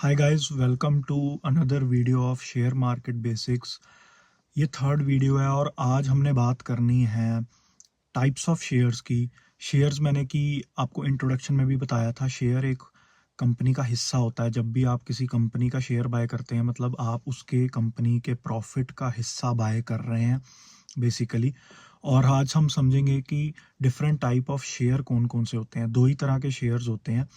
Hi guys, welcome to another video of share market basics. ये third video है और आज हमने बात करनी है टाइप्स ऑफ शेयर्स की। शेयर्स मैंने कि आपको इंट्रोडक्शन में भी बताया था, शेयर एक कंपनी का हिस्सा होता है। जब भी आप किसी कंपनी का शेयर बाय करते हैं मतलब आप उसके कंपनी के प्रॉफिट का हिस्सा बाय कर रहे हैं बेसिकली। और आज हम समझेंगे कि डिफरेंट टाइप ऑफ शेयर कौन कौन से होते हैं। दो ही तरह के शेयर्स होते हैं।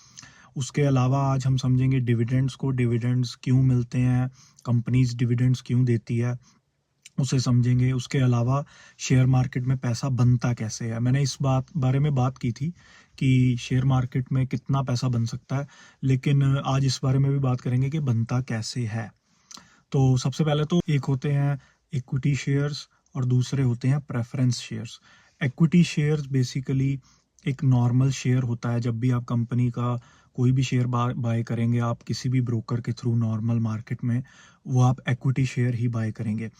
उसके अलावा आज हम समझेंगे डिविडेंड्स को, डिविडेंड्स क्यों मिलते हैं, कंपनीज डिविडेंड्स क्यों देती है, उसे समझेंगे। उसके अलावा शेयर मार्केट में पैसा बनता कैसे है। मैंने इस बारे में बात की थी कि शेयर मार्केट में कितना पैसा बन सकता है, लेकिन आज इस बारे में भी बात करेंगे कि बनता कैसे है। तो सबसे पहले तो एक होते हैं इक्विटी शेयर्स और दूसरे होते हैं preference shares. Equity shares basically एक नॉर्मल शेयर होता है। जब भी आप कंपनी का कोई भी शेयर बाय करेंगे आप किसी भी ब्रोकर के थ्रू नॉर्मल मार्केट में, वो आप इक्विटी शेयर ही बाय करेंगे।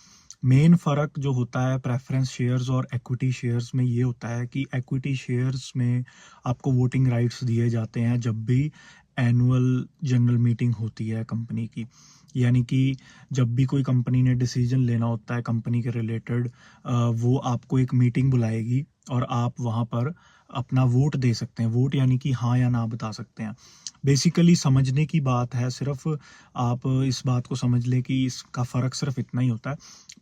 मेन फ़र्क जो होता है प्रेफरेंस शेयर्स और इक्विटी शेयर्स में ये होता है कि इक्विटी शेयर्स में आपको वोटिंग राइट्स दिए जाते हैं जब भी एनुअल जनरल मीटिंग होती है कंपनी की। यानी कि जब भी कोई कंपनी ने डिसीजन लेना होता है कंपनी के रिलेटेड, वो आपको एक मीटिंग बुलाएगी और आप वहाँ पर अपना वोट दे सकते हैं। वोट यानी कि हाँ या ना बता सकते हैं। बेसिकली समझने की बात है, सिर्फ आप इस बात को समझ लें कि इसका फ़र्क सिर्फ इतना ही होता है।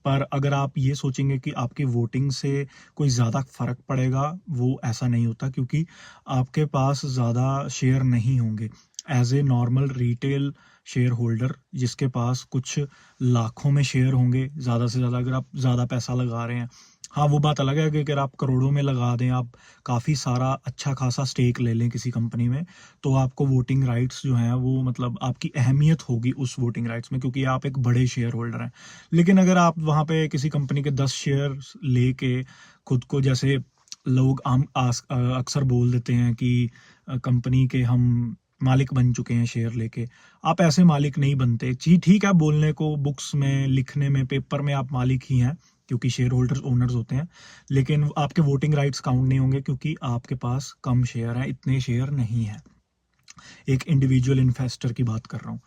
पर अगर आप ये सोचेंगे कि आपकी वोटिंग से कोई ज़्यादा फ़र्क पड़ेगा, वो ऐसा नहीं होता, क्योंकि आपके पास ज़्यादा शेयर नहीं होंगे। As a normal retail shareholder जिसके पास कुछ लाखों में शेयर होंगे ज़्यादा से ज़्यादा, अगर आप ज़्यादा पैसा लगा रहे हैं। हाँ, वो बात अलग है कि अगर आप करोड़ों में लगा दें, आप काफ़ी सारा अच्छा खासा स्टेक ले लें किसी कंपनी में, तो आपको वोटिंग राइट्स जो हैं वो मतलब आपकी अहमियत होगी उस वोटिंग राइट्स में, क्योंकि आप एक बड़े शेयर होल्डर हैं। लेकिन अगर आप वहाँ पे किसी कंपनी के 10 शेयर लेके खुद को, जैसे लोग अक्सर बोल देते हैं कि कंपनी के हम मालिक बन चुके हैं शेयर लेके, आप ऐसे मालिक नहीं बनते। जी ठीक है, बोलने को, बुक्स में लिखने में, पेपर में आप मालिक ही हैं क्योंकि शेयर होल्डर्स ओनर्स होते हैं, लेकिन आपके वोटिंग राइट्स काउंट नहीं होंगे क्योंकि आपके पास कम शेयर हैं, इतने शेयर नहीं है। एक इंडिविजुअल इन्वेस्टर की बात कर रहा हूँ।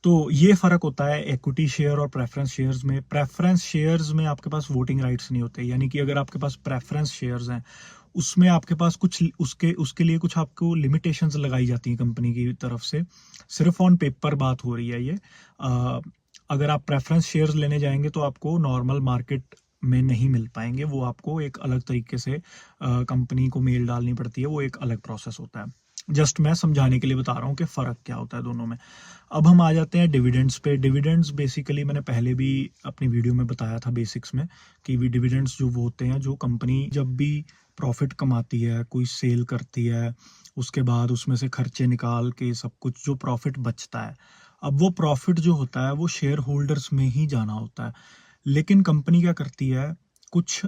तो ये फ़र्क होता है इक्विटी शेयर और प्रेफरेंस शेयर्स में। प्रेफरेंस शेयर्स में आपके पास वोटिंग राइट्स नहीं होते। यानी कि अगर आपके पास प्रेफरेंस शेयर्स हैं, उसमें आपके पास कुछ उसके उसके लिए कुछ आपको लिमिटेशंस लगाई जाती हैं कंपनी की तरफ से। सिर्फ ऑन पेपर बात हो रही है ये। अगर आप प्रेफरेंस शेयर्स लेने जाएंगे तो आपको नॉर्मल मार्केट में नहीं मिल पाएंगे। वो आपको एक अलग तरीके से कंपनी को मेल डालनी पड़ती है, वो एक अलग प्रोसेस होता है। जस्ट मैं समझाने के लिए बता रहा हूँ कि फ़र्क क्या होता है दोनों में। अब हम आ जाते हैं डिविडेंड्स पे। डिविडेंड्स बेसिकली मैंने पहले भी अपनी वीडियो में बताया था बेसिक्स में कि भी डिविडेंड्स जो वो होते हैं जो कंपनी जब भी प्रॉफिट कमाती है, कोई सेल करती है, उसके बाद उसमें से खर्चे निकाल के सब कुछ जो प्रॉफिट बचता है, अब वो प्रॉफिट जो होता है वो शेयर होल्डर्स में ही जाना होता है। लेकिन कंपनी क्या करती है, कुछ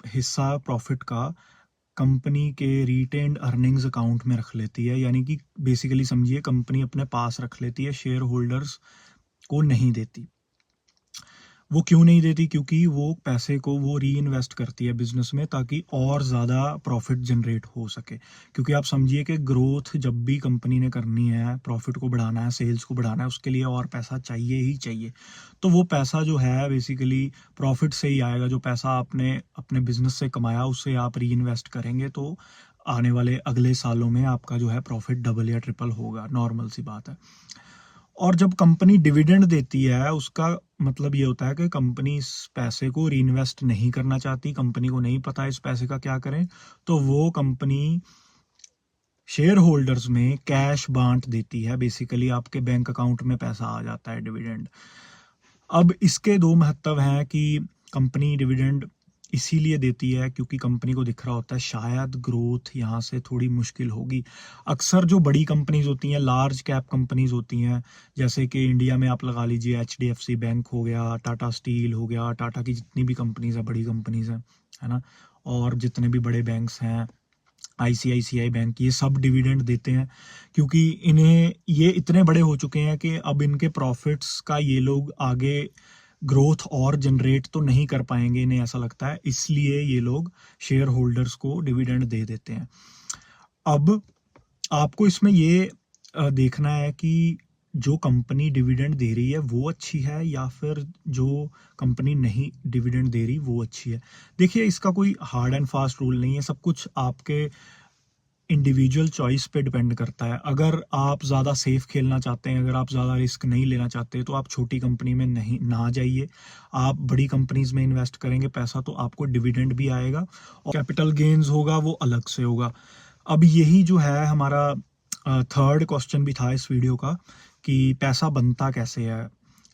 हिस्सा प्रॉफिट का कंपनी के रिटेन्ड अर्निंग्स अकाउंट में रख लेती है। यानी कि बेसिकली समझिए कंपनी अपने पास रख लेती है, शेयर होल्डर्स को नहीं देती। वो क्यों नहीं देती? क्योंकि वो पैसे को वो री इन्वेस्ट करती है बिजनेस में ताकि और ज़्यादा प्रॉफिट जनरेट हो सके। क्योंकि आप समझिए कि ग्रोथ जब भी कंपनी ने करनी है, प्रॉफिट को बढ़ाना है, सेल्स को बढ़ाना है, उसके लिए और पैसा चाहिए ही चाहिए। तो वो पैसा जो है बेसिकली प्रॉफिट से ही आएगा। जो पैसा आपने अपने बिजनेस से कमाया उसे आप री इन्वेस्ट करेंगे तो आने वाले अगले सालों में आपका जो है प्रॉफिट डबल या ट्रिपल होगा, नॉर्मल सी बात है। और जब कंपनी डिविडेंड देती है उसका मतलब ये होता है कि कंपनी इस पैसे को रीइन्वेस्ट नहीं करना चाहती, कंपनी को नहीं पता इस पैसे का क्या करें, तो वो कंपनी शेयर होल्डर्स में कैश बांट देती है। बेसिकली आपके बैंक अकाउंट में पैसा आ जाता है डिविडेंड। अब इसके दो महत्व हैं कि कंपनी डिविडेंड इसीलिए देती है क्योंकि कंपनी को दिख रहा होता है शायद ग्रोथ यहाँ से थोड़ी मुश्किल होगी। अक्सर जो बड़ी कंपनीज होती हैं, लार्ज कैप कंपनीज होती हैं, जैसे कि इंडिया में आप लगा लीजिए HDFC बैंक हो गया, टाटा स्टील हो गया, टाटा की जितनी भी कंपनीज हैं, बड़ी कंपनीज हैं, है ना, और जितने भी बड़े बैंक्स हैं, ICICI बैंक, ये सब डिविडेंड देते हैं क्योंकि इन्हें ये इतने बड़े हो चुके हैं कि अब इनके प्रॉफिट्स का ये लोग आगे ग्रोथ और जनरेट तो नहीं कर पाएंगे, इन्हें ऐसा लगता है, इसलिए ये लोग शेयर होल्डर्स को डिविडेंड दे देते हैं। अब आपको इसमें ये देखना है कि जो कंपनी डिविडेंड दे रही है वो अच्छी है या फिर जो कंपनी नहीं डिविडेंड दे रही वो अच्छी है। देखिए, इसका कोई हार्ड एंड फास्ट रूल नहीं है, सब कुछ आपके इंडिविजुअल चॉइस पे डिपेंड करता है। अगर आप ज़्यादा सेफ खेलना चाहते हैं, अगर आप ज़्यादा रिस्क नहीं लेना चाहते, तो आप छोटी कंपनी में नहीं ना जाइए। आप बड़ी कंपनीज में इन्वेस्ट करेंगे पैसा तो आपको डिविडेंड भी आएगा और कैपिटल गेन्स होगा वो अलग से होगा। अब यही जो है हमारा थर्ड क्वेश्चन भी था इस वीडियो का कि पैसा बनता कैसे है।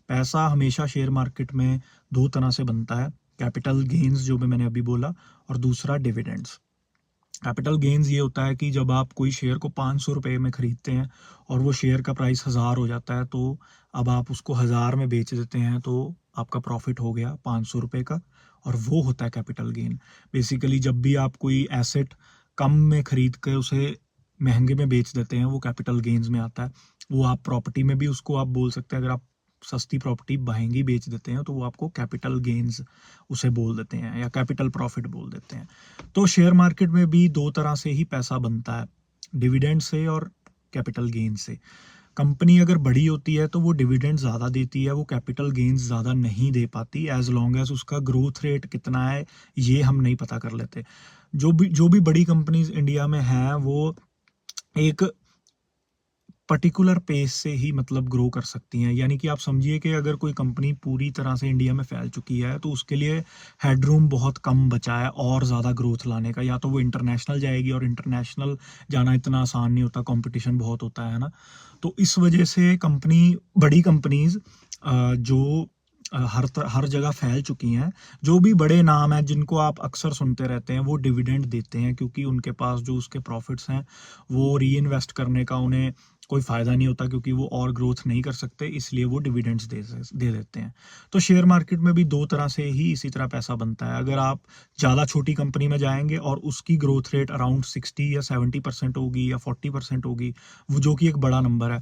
पैसा हमेशा शेयर मार्केट में दो तरह से बनता है, कैपिटल गेन्स जो भी मैंने अभी बोला, और दूसरा डिविडेंड्स। कैपिटल गेन्स ये होता है कि जब आप कोई शेयर को 500 रुपये में खरीदते हैं और वो शेयर का प्राइस 1000 हो जाता है, तो अब आप उसको 1000 में बेच देते हैं, तो आपका प्रॉफिट हो गया 500 रुपये का, और वो होता है कैपिटल गेन। बेसिकली जब भी आप कोई एसेट कम में खरीद कर उसे महंगे में बेच देते हैं, वो कैपिटल गेन्स में आता है। वो आप प्रॉपर्टी में भी उसको आप बोल सकते हैं, अगर आप सस्ती प्रॉपर्टी महंगी बेच देते हैं तो वो आपको कैपिटल गेन्स उसे बोल देते हैं या कैपिटल प्रॉफिट बोल देते हैं। तो शेयर मार्केट में भी दो तरह से ही पैसा बनता है, डिविडेंड से और कैपिटल गेन से। कंपनी अगर बड़ी होती है तो वो डिविडेंड ज़्यादा देती है, वो कैपिटल गेन्स ज़्यादा नहीं दे पाती, एज लॉन्ग एज उसका ग्रोथ रेट कितना है ये हम नहीं पता कर लेते। जो भी बड़ी कंपनीज इंडिया में हैं वो एक पर्टिकुलर पेस से ही मतलब ग्रो कर सकती हैं। यानी कि आप समझिए कि अगर कोई कंपनी पूरी तरह से इंडिया में फैल चुकी है तो उसके लिए हेडरूम बहुत कम बचा है और ज़्यादा ग्रोथ लाने का। या तो वो इंटरनेशनल जाएगी, और इंटरनेशनल जाना इतना आसान नहीं होता, कंपटीशन बहुत होता है ना। तो इस वजह से बड़ी कंपनीज जो हर जगह फैल चुकी हैं, जो भी बड़े नाम हैं जिनको आप अक्सर सुनते रहते हैं, वो डिविडेंड देते हैं क्योंकि उनके पास जो उसके प्रॉफिट्स हैं वो री इन्वेस्ट करने का उन्हें कोई फ़ायदा नहीं होता, क्योंकि वो और ग्रोथ नहीं कर सकते, इसलिए वो डिविडेंड्स दे देते हैं। तो शेयर मार्केट में भी दो तरह से ही इसी तरह पैसा बनता है। अगर आप ज़्यादा छोटी कंपनी में जाएंगे और उसकी ग्रोथ रेट अराउंड 60 या 70% होगी या 40% होगी, वो जो कि एक बड़ा नंबर है,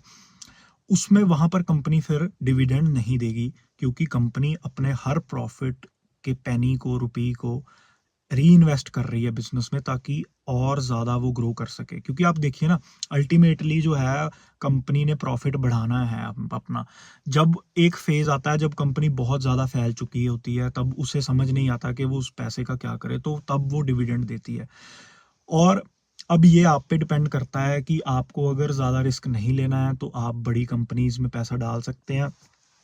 उसमें वहां पर कंपनी फिर डिविडेंड नहीं देगी, क्योंकि कंपनी अपने हर प्रॉफिट के पेनी को, रुपी को री इन्वेस्ट कर रही है बिजनेस में, ताकि और ज़्यादा वो ग्रो कर सके। क्योंकि आप देखिए ना, अल्टीमेटली जो है कंपनी ने प्रॉफिट बढ़ाना है अपना। जब एक फेज आता है जब कंपनी बहुत ज़्यादा फैल चुकी होती है, तब उसे समझ नहीं आता कि वो उस पैसे का क्या करे, तो तब वो डिविडेंड देती है। और अब ये आप पे डिपेंड करता है कि आपको अगर ज़्यादा रिस्क नहीं लेना है तो आप बड़ी कंपनीज में पैसा डाल सकते हैं,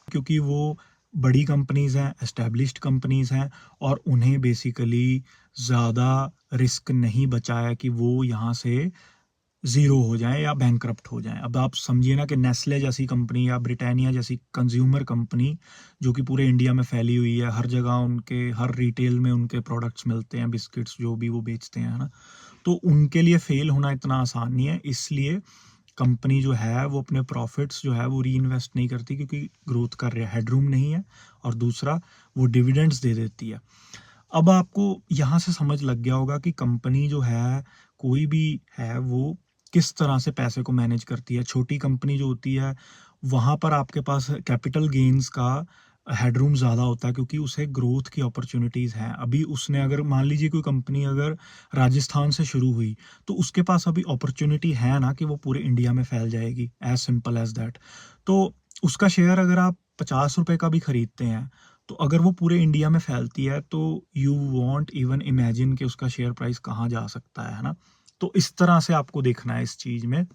क्योंकि वो बड़ी कंपनीज हैं, एस्टेब्लिश्ड कंपनीज हैं, और उन्हें बेसिकली ज़्यादा रिस्क नहीं बचा है कि वो यहाँ से ज़ीरो हो जाए या बैंकरप्ट हो जाए। अब आप समझिए ना कि नेस्ले जैसी कंपनी या ब्रिटानिया जैसी कंज्यूमर कंपनी, जो कि पूरे इंडिया में फैली हुई है, हर जगह उनके हर रिटेल में उनके प्रोडक्ट्स मिलते हैं, बिस्किट्स जो भी वो बेचते हैं, है ना। तो उनके लिए फेल होना इतना आसान नहीं है, इसलिए कंपनी जो है वो अपने प्रॉफिट्स जो है वो री इन्वेस्ट नहीं करती, क्योंकि ग्रोथ का हेडरूम नहीं है, और दूसरा वो डिविडेंड्स दे देती है। अब आपको यहाँ से समझ लग गया होगा कि कंपनी जो है, कोई भी है, वो किस तरह से पैसे को मैनेज करती है। छोटी कंपनी जो होती है वहाँ पर आपके पास कैपिटल गेन्स का हेडरूम ज़्यादा होता है, क्योंकि उसे ग्रोथ की अपॉर्चुनिटीज़ हैं। अभी उसने अगर मान लीजिए कोई कंपनी अगर राजस्थान से शुरू हुई, तो उसके पास अभी अपॉर्चुनिटी है ना कि वो पूरे इंडिया में फैल जाएगी, एज सिंपल एज दैट। तो उसका शेयर अगर आप 50 रुपये का भी खरीदते हैं, तो अगर वो पूरे इंडिया में फैलती है तो यू वॉन्ट इवन इमेजिन कि उसका शेयर प्राइस कहाँ जा सकता है ना। तो इस तरह से आपको देखना है इस चीज़ में।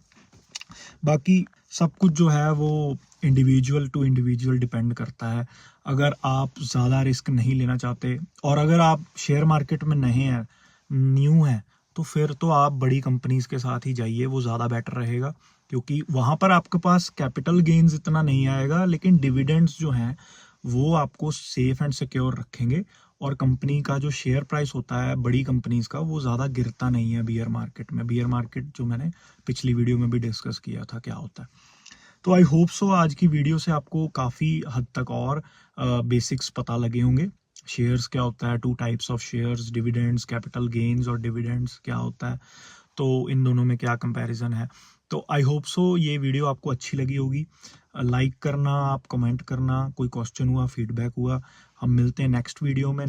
बाकी सब कुछ जो है वो इंडिविजुअल टू इंडिविजुअल डिपेंड करता है। अगर आप ज़्यादा रिस्क नहीं लेना चाहते, और अगर आप शेयर मार्केट में नहीं हैं, न्यू हैं, तो फिर तो आप बड़ी कंपनीज के साथ ही जाइए, वो ज़्यादा बेटर रहेगा, क्योंकि वहाँ पर आपके पास कैपिटल गेन्स इतना नहीं आएगा, लेकिन डिविडेंड्स जो हैं वो आपको सेफ एंड सिक्योर रखेंगे। और कंपनी का जो शेयर प्राइस होता है बड़ी कंपनीज का, वो ज़्यादा गिरता नहीं है बियर मार्केट में। बियर मार्केट जो मैंने पिछली वीडियो में भी डिस्कस किया था क्या होता है। तो आई होप सो आज की वीडियो से आपको काफ़ी हद तक और बेसिक्स पता लगे होंगे। शेयर्स क्या होता है, two types of shares, dividends, capital gains और डिविडेंड्स क्या होता है, तो इन दोनों में क्या कंपैरिजन है। तो आई होप सो ये वीडियो आपको अच्छी लगी होगी। लाइक करना, आप कमेंट करना, कोई क्वेश्चन हुआ, फीडबैक हुआ, हम मिलते हैं नेक्स्ट वीडियो में।